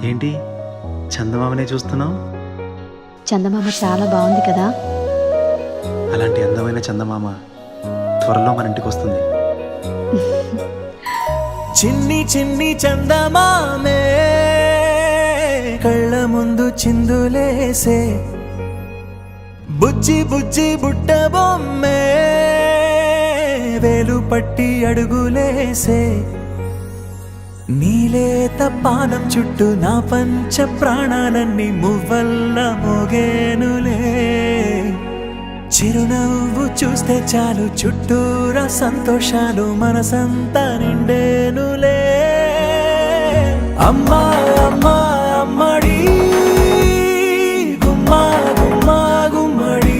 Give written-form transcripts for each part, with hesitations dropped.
ఏంటి చందమామనే చూస్తున్నావు? చందమామ చాలా బాగుంది కదా. అలాంటి అందమైన చందమామ త్వరలో మన ఇంటికి వస్తుంది. చిన్ని చిన్ని చందమామే కళ్ళ ముందు చిందులేసే, బుజ్జి బుజ్జి బుట్ట బొమ్మే వేలు పట్టి అడుగులేసే, నీలేత పానం చుట్టూ నా పంచ ప్రాణాలన్నీ మువ్వల్ల మోగేనులే. చిరునవ్వు చూస్తే చాలు చుట్టూరా సంతోషాలు మనసంతా నిండేనులే. అమ్మా అమ్మా అమ్మడి గుమ్మా గుమ్మా గుమ్మడి,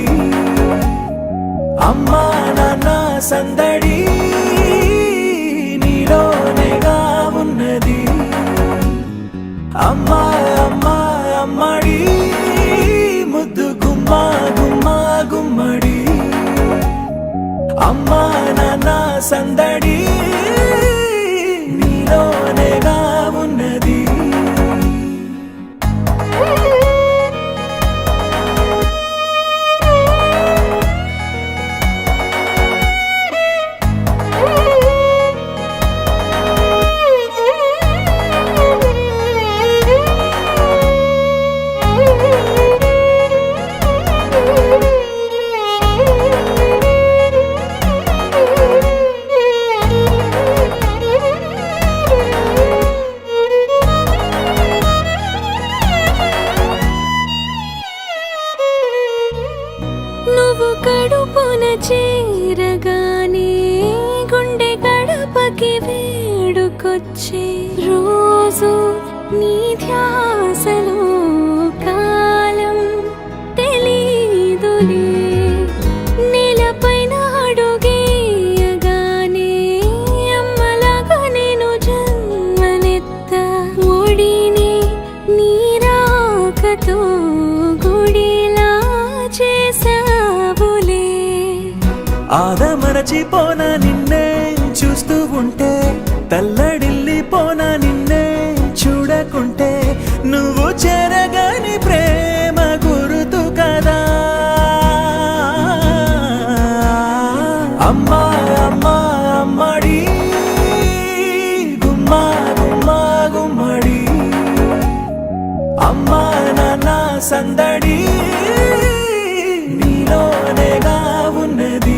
అమ్మా నాన్న సందడి నీలోనేగా ఉన్నది. అమ్మా అమ్మా అమ్మడి ముద్దు గుమ్మా గుమ్మా గుమ్మడి, అమ్మా నాన్న సందడి నీలోనేగా ఉన్నది. నువ్వు కడుపున చేరగానే గుండె గడపకి వేడుకొచ్చే, రోజు నీ ధ్యాసలో కాలం తెలీదులే. నేలపైన అడుగేయగానే అమ్మలాగా నేను జన్మనెత్త, ఒడిని నీ రాకతో గుడిలా చేసావులే. ఆదమరచిపోనా నిన్నే చూస్తూ ఉంటే, తల్లడిల్లిపోనా నిన్నే చూడకుంటే, నువ్వు చెరగని ప్రేమ గురుతు కదా. అమ్మా అమ్మా అమ్మడి గుమ్మా గుమ్మా గుమ్మడి, అమ్మా నాన్న సందడి నీలోనేగా ఉన్నది.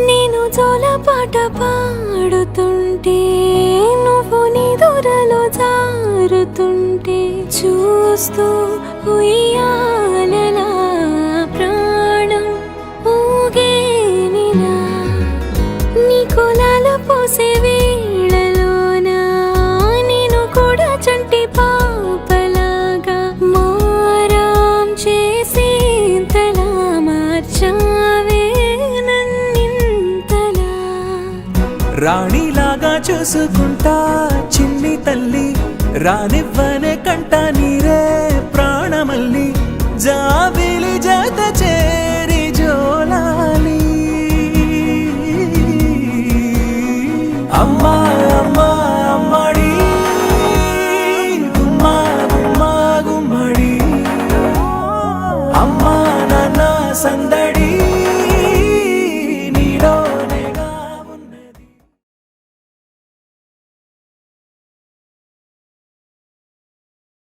నేను జోలపాట పాడుతుంటే, నువ్వు నీ దూరలో జారుతుంటే, చూస్తూ ఉయ్యాలలా ప్రాణం ఊగేనిలా. నీ కులాల పోసే వేళలోనా నేను కూడా చంటి పాపలాగా మారాం చేసి తలా మార్చావే. రాణిలాగా చూసుకుంటా చిన్ని తల్లి, రానివ్వనే కంట నీరే ప్రాణమల్లి, జాబిలి జత చేరి జోలాలి. అమ్మా అమ్మా అమ్మడి గుమ్మా గుమ్మా గుమ్మడి, అమ్మా నాన్న సందడి